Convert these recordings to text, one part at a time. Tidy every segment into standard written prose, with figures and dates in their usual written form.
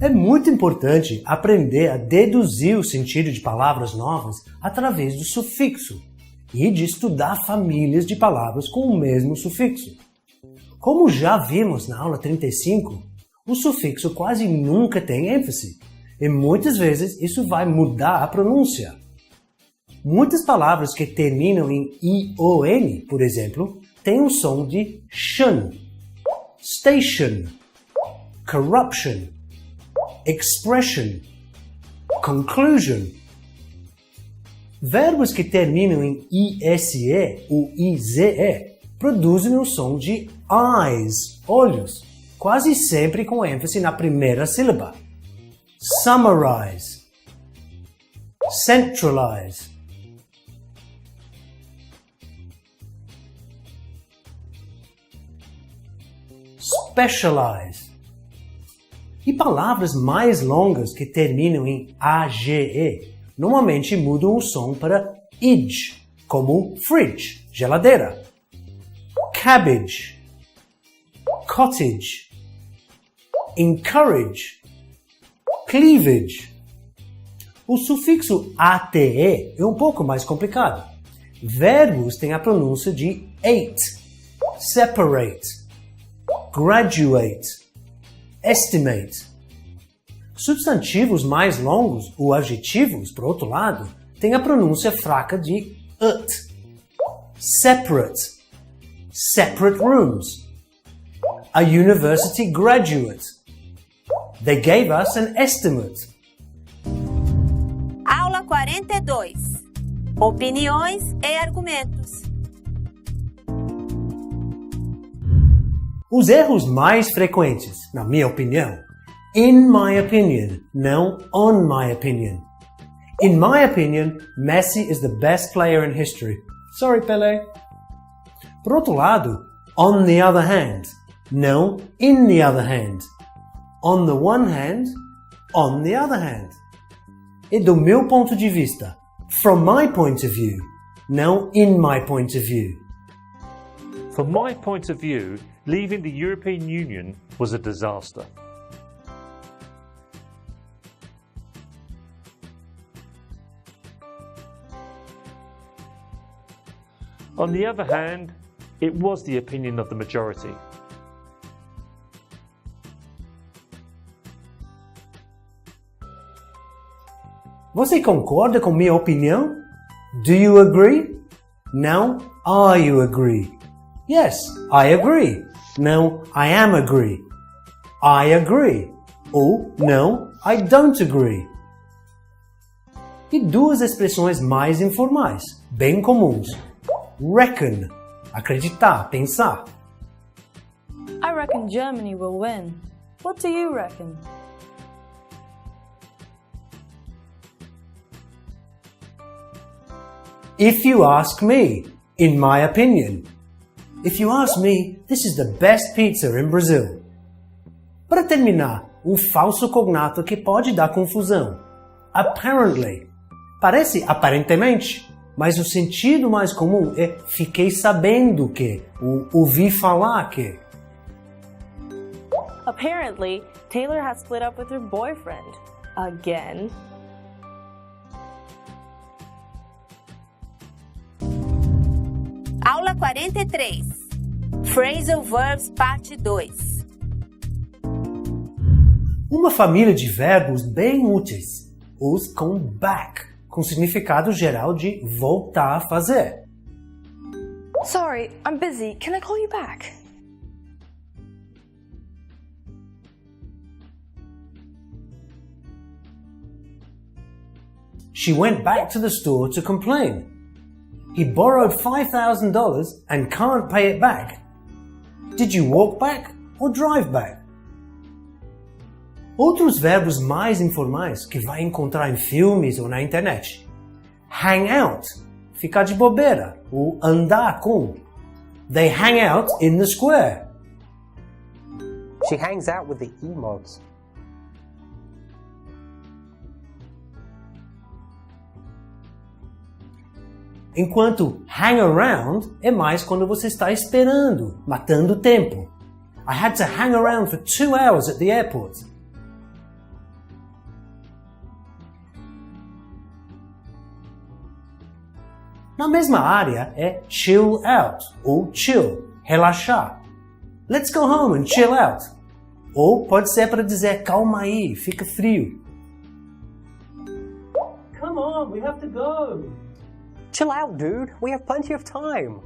É muito importante aprender a deduzir o sentido de palavras novas através do sufixo e de estudar famílias de palavras com o mesmo sufixo. Como já vimos na aula 35, o sufixo quase nunca tem ênfase e muitas vezes isso vai mudar a pronúncia. Muitas palavras que terminam em ion, por exemplo, têm o som de shun, station, corruption, expression, conclusion. Verbos que terminam em ise ou ize produzem o som de eyes, olhos, quase sempre com ênfase na primeira sílaba. Summarize, centralize, specialize. E palavras mais longas que terminam em age normalmente mudam o som para id, como fridge, geladeira, cabbage, cottage, encourage, cleavage. O sufixo ate é um pouco mais complicado. Verbos têm a pronúncia de ate, separate, graduate, estimate. Substantivos mais longos, ou adjetivos, por outro lado, têm a pronúncia fraca de ut. Separate, separate rooms. A university graduate. They gave us an estimate. Aula 42. Opiniões e argumentos. Os erros mais frequentes, na minha opinião, in my opinion, não on my opinion. In my opinion, Messi is the best player in history. Sorry, Pelé. Por outro lado, on the other hand, não in the other hand. On the one hand, on the other hand. E do meu ponto de vista, from my point of view, não in my point of view. From my point of view, leaving the European Union was a disaster. On the other hand, it was the opinion of the majority. Você concorda com minha opinião? Do you agree? Não, are you agree? Yes, I agree. Não, I am agree. I agree. Ou não, I don't agree. E duas expressões mais informais, bem comuns. Reckon, acreditar, pensar. I reckon Germany will win. What do you reckon? If you ask me, in my opinion. If you ask me, this is the best pizza in Brazil. Para terminar, um falso cognato que pode dar confusão. Apparently. Parece aparentemente, mas o sentido mais comum é fiquei sabendo que, ou ouvi falar que. Apparently, Taylor has split up with her boyfriend. Again. Aula 43. Phrasal Verbs, parte 2. Uma família de verbos bem úteis, os com back, com significado geral de voltar a fazer. Sorry, I'm busy. Can I call you back? She went back to the store to complain. He borrowed $5,000 and can't pay it back. Did you walk back or drive back? Outros verbos mais informais que vai encontrar em filmes ou na internet. Hang out, ficar de bobeira ou andar com. They hang out in the square. She hangs out with the emos. Enquanto hang around é mais quando você está esperando, matando tempo. I had to hang around for 2 hours at the airport. Na mesma área é chill out ou chill, relaxar. Let's go home and chill out. Ou pode ser para dizer calma aí, fica frio. Come on, we have to go. Chill out, dude. We have plenty of time.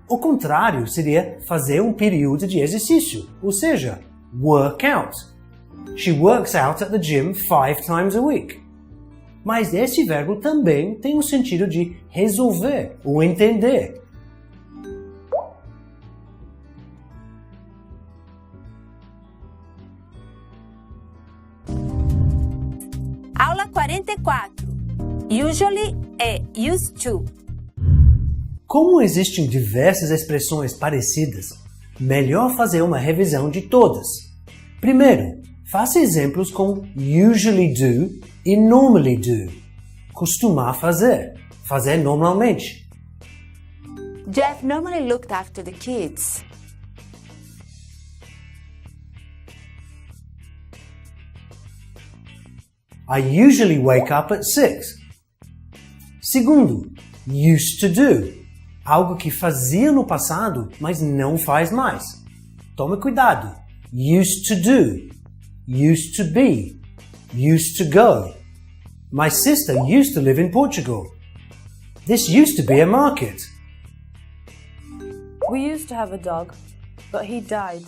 O contrário seria fazer um período de exercício, ou seja, work out. She works out at the gym 5 times a week. Mas esse verbo também tem o sentido de resolver ou entender. Aula 44. Usually é used to. Como existem diversas expressões parecidas, melhor fazer uma revisão de todas. Primeiro, faça exemplos com usually do e normally do. Costumar fazer, fazer normalmente. Jeff normally looked after the kids. I usually wake up at 6. Segundo, used to do. Algo que fazia no passado, mas não faz mais. Tome cuidado. Used to do. Used to be. Used to go. My sister used to live in Portugal. This used to be a market. We used to have a dog, but he died.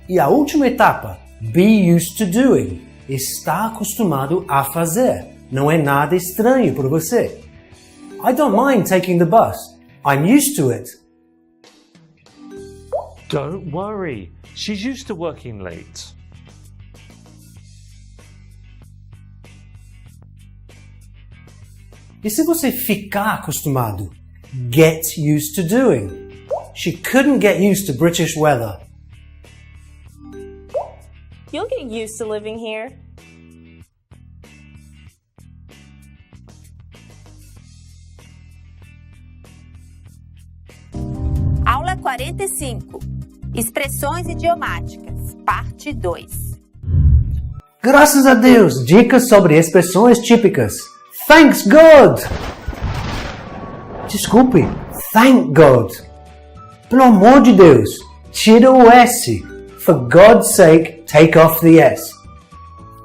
E a última etapa, be used to doing. Está acostumado a fazer. Não é nada estranho para você. I don't mind taking the bus. I'm used to it. Don't worry, she's used to working late. E se você ficar acostumado? Get used to doing. She couldn't get used to British weather. You'll get used to living here. Aula 45. Expressões idiomáticas, parte 2. Graças a Deus, dicas sobre expressões típicas. Thanks God! Desculpe, thank God. Pelo amor de Deus, tira o S. For God's sake, take off the S.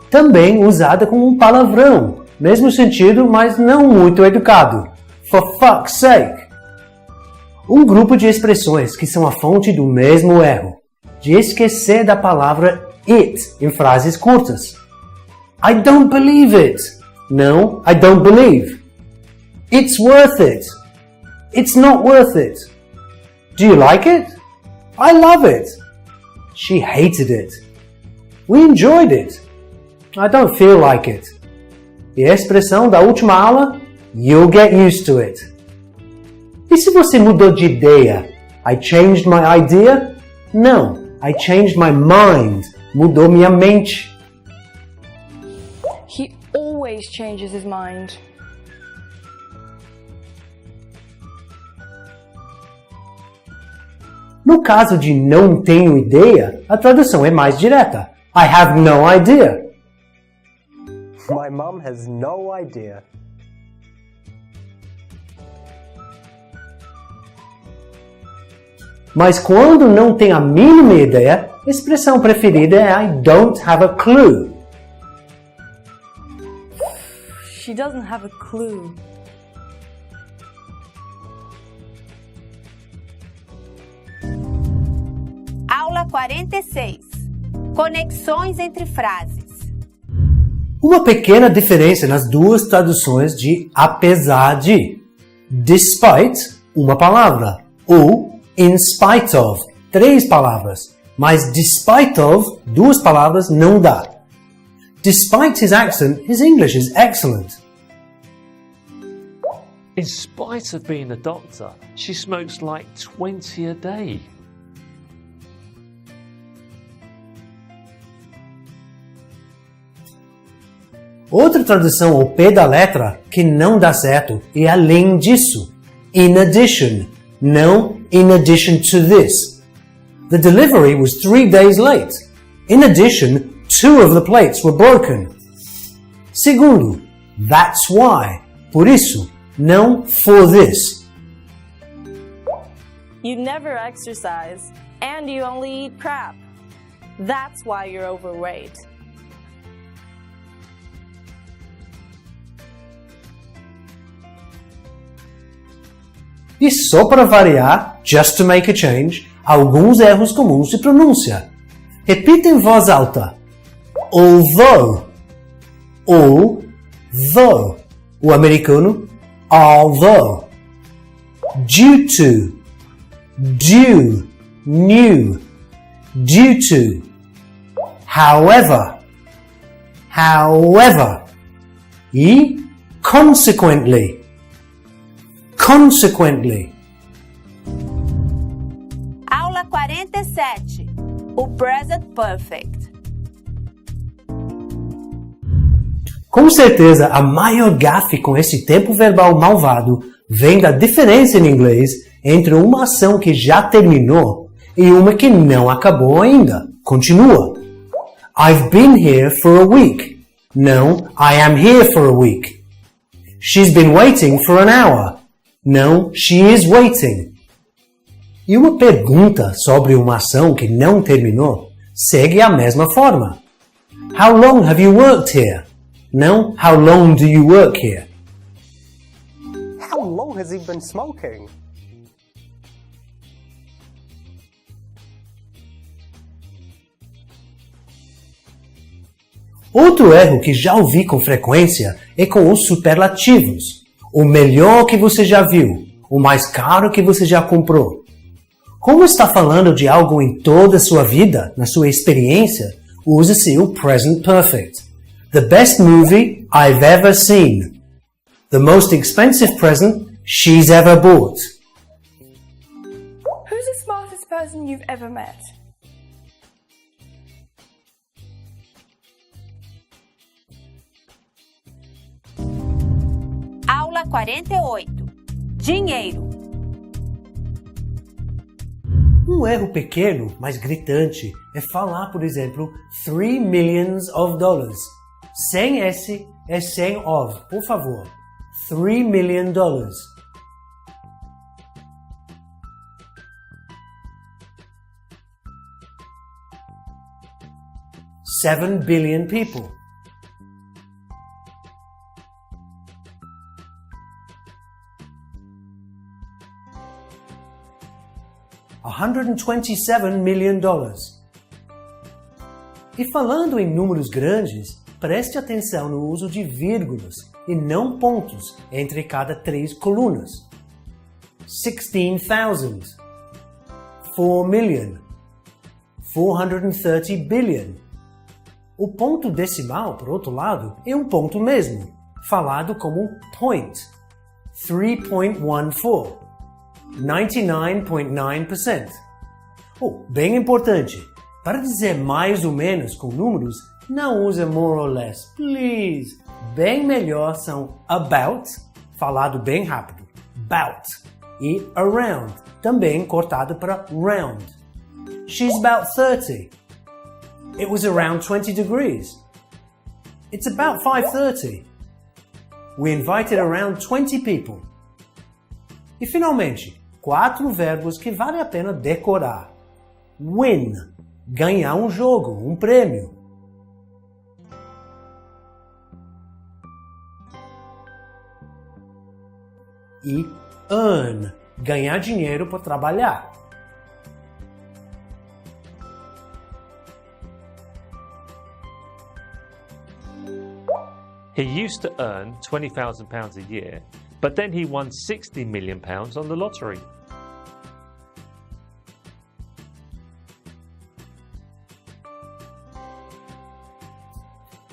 Também usada como um palavrão, mesmo sentido, mas não muito educado. For fuck's sake. Um grupo de expressões que são a fonte do mesmo erro, de esquecer da palavra it em frases curtas. I don't believe it. Não, I don't believe. It's worth it. It's not worth it. Do you like it? I love it. She hated it. We enjoyed it. I don't feel like it. E a expressão da última aula? You'll get used to it. E se você mudou de ideia? I changed my idea? Não, I changed my mind. Mudou minha mente. He always changes his mind. No caso de não tenho ideia, a tradução é mais direta. I have no idea. My mom has no idea. Mas quando não tem a mínima ideia, a expressão preferida é I don't have a clue. She doesn't have a clue. Aula 46. Conexões entre frases. Uma pequena diferença nas duas traduções de apesar de. Despite, uma palavra, ou in spite of, 3 palavras, mas despite of, 2 palavras não dá. Despite his accent, his English is excellent. In spite of being a doctor, she smokes like 20 a day. Outra tradução ao pé da letra que não dá certo é além disso. In addition, Não in addition to this. The delivery was 3 days late. In addition, 2 of the plates were broken. Segundo, that's why. Por isso, não for this. You never exercise, and you only eat crap. That's why you're overweight. E só para variar, just to make a change, alguns erros comuns de pronúncia. Repita em voz alta. Although. Although. O americano, although. Due to. Due. New. Due to. However. However. E consequently. Consequently. Aula 47. O present perfect. Com certeza, a maior gafe com esse tempo verbal malvado vem da diferença em inglês entre uma ação que já terminou e uma que não acabou ainda. Continua. I've been here for a week. Não, I am here for a week. She's been waiting for an hour. Não, she is waiting. E uma pergunta sobre uma ação que não terminou segue a mesma forma. How long have you worked here? Não, how long do you work here? How long has he been smoking? Outro erro que já ouvi com frequência é com os superlativos. O melhor que você já viu, o mais caro que você já comprou. Como está falando de algo em toda a sua vida, na sua experiência, use-se o present perfect. The best movie I've ever seen. The most expensive present she's ever bought. Who's the smartest person you've ever met? Aula 48. Dinheiro. Um erro pequeno, mas gritante, é falar, por exemplo, $3 million. Sem S é sem of, por favor. $3 million. $7 billion people. $127 million. E falando em números grandes, preste atenção no uso de vírgulas e não pontos entre cada 3 colunas. 16,000, 4 million, 430 billion. O ponto decimal, por outro lado, é um ponto mesmo, falado como point. 3.14. 99.9%. Bem importante, para dizer mais ou menos com números, não use more or less, please. Bem melhor são about, falado bem rápido, bout, e around, também cortado para round. She's about 30. It was around 20 degrees. It's about 5:30. We invited around 20 people. E finalmente, 4 verbos que vale a pena decorar. Win, ganhar um jogo, um prêmio. E earn, ganhar dinheiro por trabalhar. He used to earn £20,000 a year, but then he won £60 million on the lottery.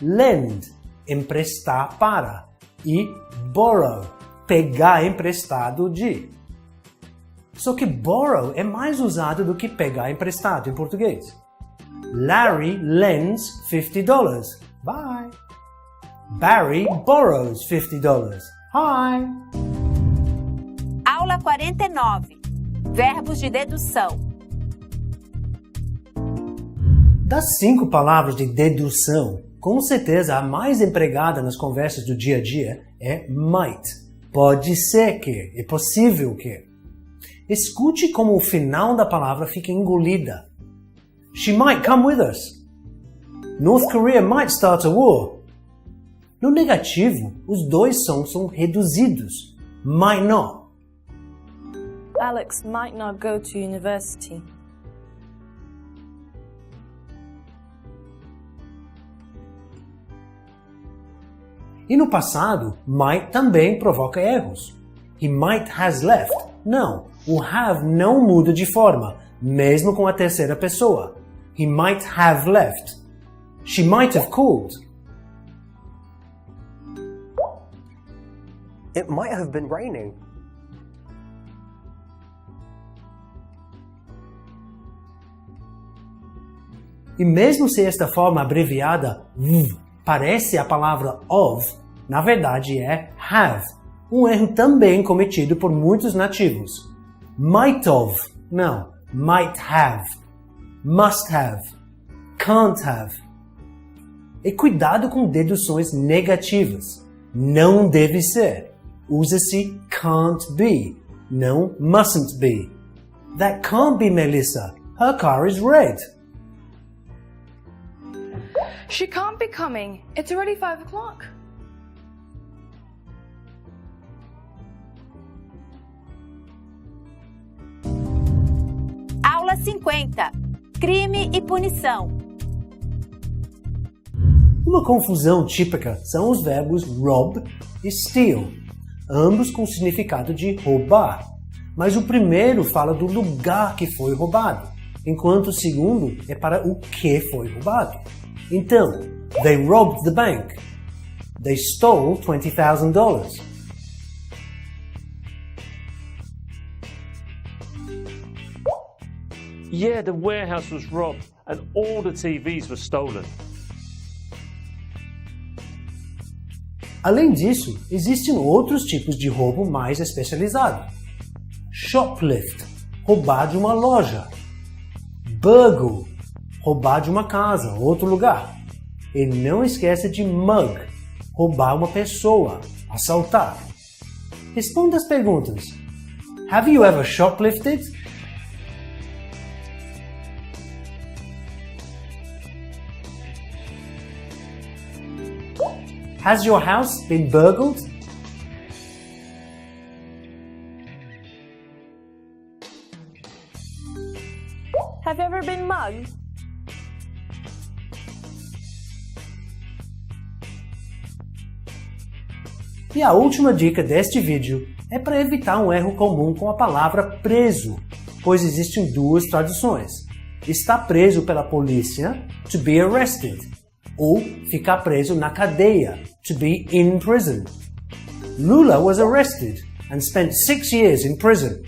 Lend, emprestar para. E borrow, pegar emprestado de. Só que borrow é mais usado do que pegar emprestado em português. Larry lends $50. Bye. Barry borrows $50. Hi. Aula 49. Verbos de dedução. Das 5 palavras de dedução, com certeza a mais empregada nas conversas do dia a dia é might. Pode ser que, é possível que. Escute como o final da palavra fica engolida. She might come with us. North Korea might start a war. No negativo, os dois sons são reduzidos. Might not. Alex might not go to university. E no passado, might também provoca erros. He might has left. Não, o have não muda de forma, mesmo com a terceira pessoa. He might have left. She might have called. It might have been raining. E mesmo se esta forma abreviada parece a palavra of, na verdade é have. Um erro também cometido por muitos nativos. Might have, não, might have. Must have, can't have. E cuidado com deduções negativas. Não deve ser. Usa-se can't be, não mustn't be. That can't be Melissa. Her car is red. She can't be coming. It's already 5 o'clock. Aula 50. Crime e punição. Uma confusão típica são os verbos rob e steal, ambos com significado de roubar. Mas o primeiro fala do lugar que foi roubado, enquanto o segundo é para o que foi roubado. Então, they robbed the bank. They stole $20,000. Yeah, the warehouse was robbed and all the TVs were stolen. Além disso, existem outros tipos de roubo mais especializados. Shoplift, roubar de uma loja. Burgle, roubar de uma casa, outro lugar. E não esqueça de mug, roubar uma pessoa, assaltar. Responda as perguntas. Have you ever shoplifted? Has your house been burgled? Have you ever been mugged? E a última dica deste vídeo é para evitar um erro comum com a palavra preso, pois existem duas traduções. Está preso pela polícia, to be arrested, ou ficar preso na cadeia, to be in prison. Lula was arrested and spent 6 years in prison.